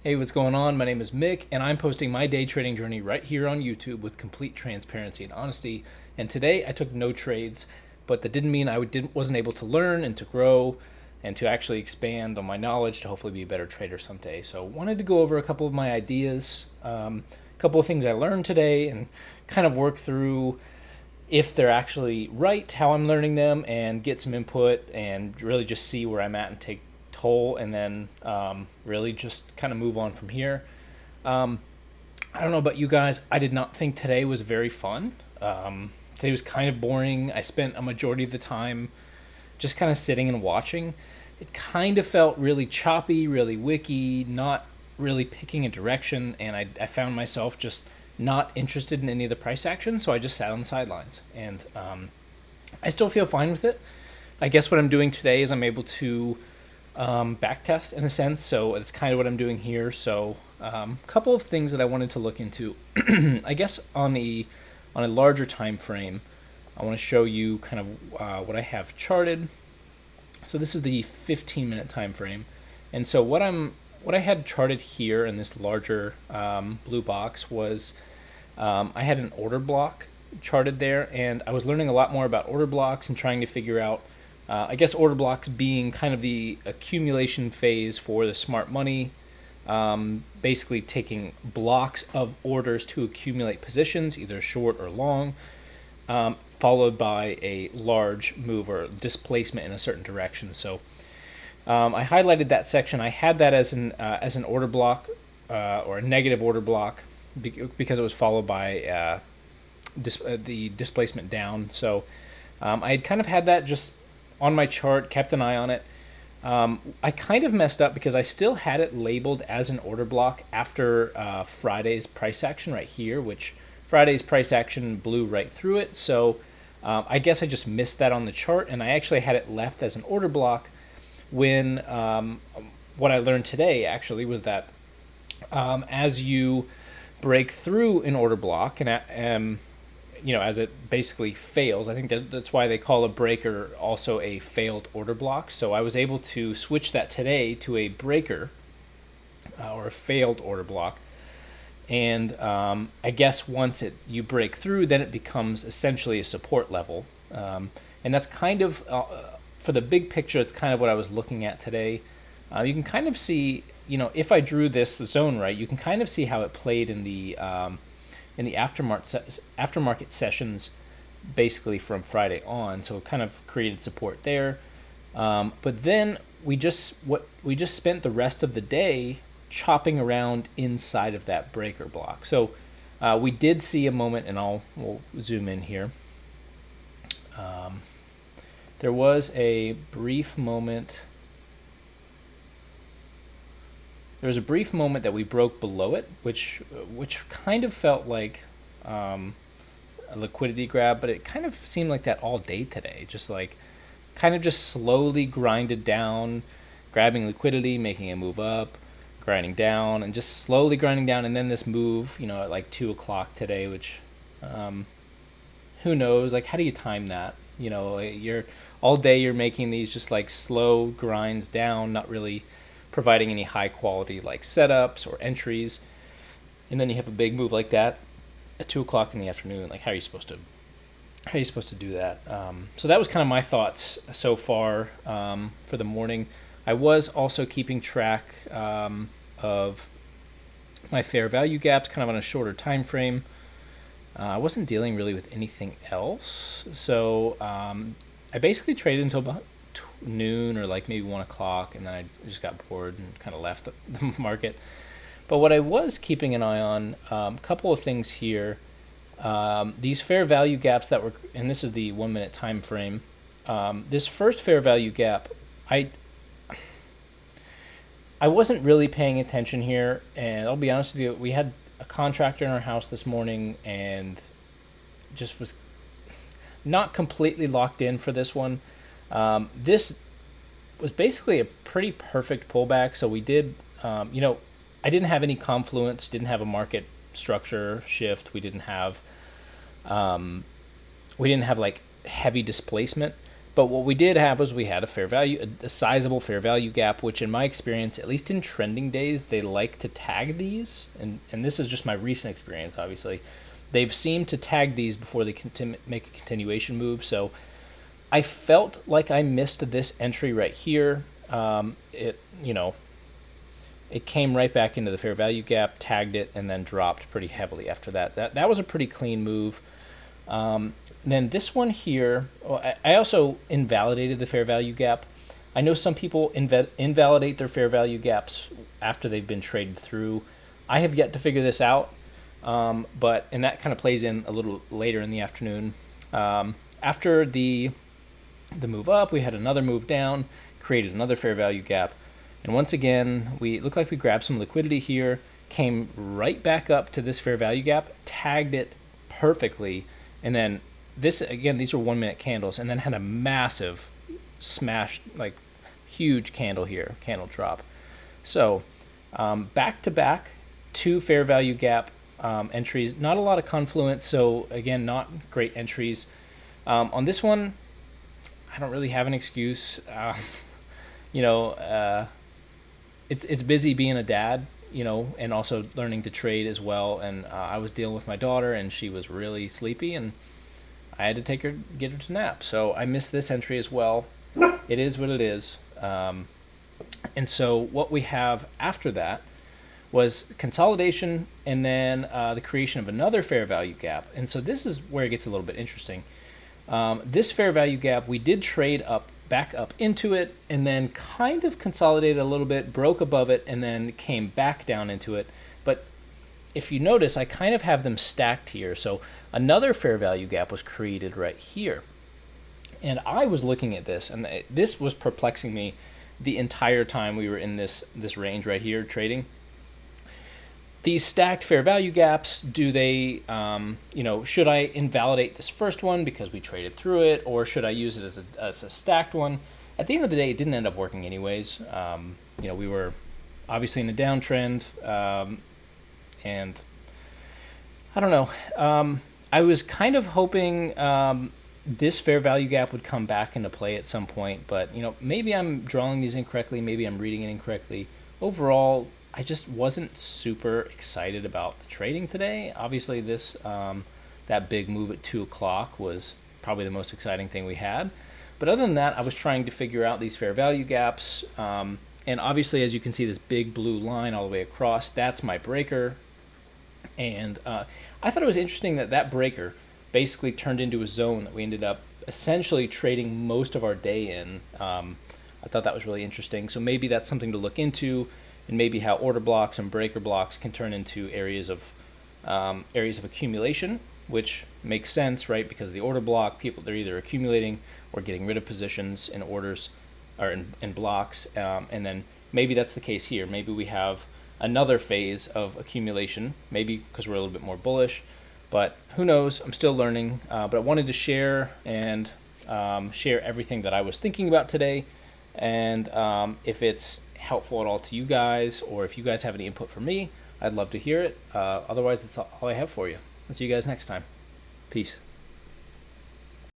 Hey, what's going on? My name is Mick, and I'm posting my day trading journey right here on YouTube with complete transparency and honesty. And today I took no trades, but that didn't mean wasn't able to learn and to grow and to actually expand on my knowledge to hopefully be a better trader someday. So, wanted to go over a couple of my ideas, a couple of things I learned today, and kind of work through if they're actually right, how I'm learning them, and get some input and really just see where I'm at and take toll, and then really just kind of move on from here. Um, I don't know about you guys. I did not think today was very fun. Today was kind of boring. I spent a majority of the time just kind of sitting and watching. It kind of felt really choppy, really wicky, not really picking a direction, and I found myself just not interested in any of the price action, so I just sat on the sidelines. And I still feel fine with it. I guess what I'm doing today is I'm able to back test in a sense, so it's kind of what I'm doing here. So a couple of things that I wanted to look into. I guess on a larger time frame, I want to show you kind of what I have charted. So this is the 15-minute time frame, and so what I had charted here in this larger blue box was I had an order block charted there, and I was learning a lot more about order blocks and trying to figure out, I guess, order blocks being kind of the accumulation phase for the smart money, basically taking blocks of orders to accumulate positions, either short or long, followed by a large move or displacement in a certain direction. So I highlighted that section. I had that as an order block or a negative order block because it was followed by the displacement down. So I had kind of had that just on my chart, kept an eye on it. I kind of messed up because I still had it labeled as an order block after Friday's price action right here, which Friday's price action blew right through it. So I guess I just missed that on the chart, and I actually had it left as an order block when what I learned today actually was that as you break through an order block and as it basically fails, I think that's why they call a breaker also a failed order block. So I was able to switch that today to a breaker or a failed order block. And I guess once you break through, then it becomes essentially a support level. And that's kind of, for the big picture, it's kind of what I was looking at today. You can kind of see, if I drew this zone right, you can kind of see how it played in the aftermarket sessions, basically from Friday on. So it kind of created support there. But then we just spent the rest of the day chopping around inside of that breaker block. So we did see a moment, and we'll zoom in here. There was a brief moment. There was a brief moment that we broke below it, which kind of felt like a liquidity grab, but it kind of seemed like that all day today. Just like kind of just slowly grinded down, grabbing liquidity, making a move up, grinding down, and just slowly grinding down, and then this move, at like 2 o'clock today, which who knows? Like, how do you time that? You're all day you're making these just like slow grinds down, not really providing any high quality like setups or entries, and then you have a big move like that at 2 o'clock in the afternoon. Like, how are you supposed to do that? So that was kind of my thoughts so far for the morning. I was also keeping track of my fair value gaps, kind of on a shorter time frame. I wasn't dealing really with anything else, so I basically traded until about noon or like maybe 1 o'clock, and then I just got bored and kind of left the market. But what I was keeping an eye on, a couple of things here. These fair value gaps that were, and this is the 1 minute time frame. This first fair value gap, I wasn't really paying attention here, and I'll be honest with you, we had a contractor in our house this morning and just was not completely locked in for this one. This was basically a pretty perfect pullback. So we did, I didn't have any confluence, didn't have a market structure shift. We didn't have like heavy displacement. But what we did have was we had a fair value, a sizable fair value gap, which in my experience, at least in trending days, they like to tag these. And this is just my recent experience, obviously. They've seemed to tag these before they make a continuation move. So I felt like I missed this entry right here. It came right back into the fair value gap, tagged it, and then dropped pretty heavily after that. That was a pretty clean move. And then this one here, I also invalidated the fair value gap. I know some people invalidate their fair value gaps after they've been traded through. I have yet to figure this out, and that kind of plays in a little later in the afternoon. After the move up, we had another move down, created another fair value gap. And once again, we looked like we grabbed some liquidity here, came right back up to this fair value gap, tagged it perfectly, and then this, again, these are 1 minute candles, and then had a massive smash, like huge candle here, candle drop. So back to back, 2 fair value gap entries, not a lot of confluence, so again, not great entries. On this one, I don't really have an excuse. It's busy being a dad, and also learning to trade as well. And I was dealing with my daughter, and she was really sleepy, and I had to get her to nap. So I missed this entry as well. It is what it is. And so what we have after that was consolidation, and then the creation of another fair value gap. And so this is where it gets a little bit interesting. This fair value gap, we did trade back up into it, and then kind of consolidated a little bit, broke above it, and then came back down into it. But if you notice, I kind of have them stacked here. So another fair value gap was created right here. And I was looking at this, and this was perplexing me the entire time we were in this range right here trading. These stacked fair value gaps, do they, should I invalidate this first one because we traded through it, or should I use it as a stacked one? At the end of the day, it didn't end up working anyways. We were obviously in a downtrend, and I don't know. I was kind of hoping this fair value gap would come back into play at some point, but maybe I'm drawing these incorrectly, maybe I'm reading it incorrectly. Overall, I just wasn't super excited about the trading today. Obviously, that big move at 2 o'clock was probably the most exciting thing we had. But other than that, I was trying to figure out these fair value gaps. And obviously, as you can see, this big blue line all the way across, that's my breaker. And I thought it was interesting that breaker basically turned into a zone that we ended up essentially trading most of our day in. I thought that was really interesting. So maybe that's something to look into, and maybe how order blocks and breaker blocks can turn into areas of accumulation, which makes sense, right? Because the order block, they're either accumulating or getting rid of positions in orders or in blocks, and then maybe that's the case here. Maybe we have another phase of accumulation, maybe because we're a little bit more bullish, but who knows? I'm still learning, but I wanted to share everything that I was thinking about today, and if it's helpful at all to you guys, or if you guys have any input for me, I'd love to hear it. Otherwise, that's all I have for you. I'll see you guys next time. Peace.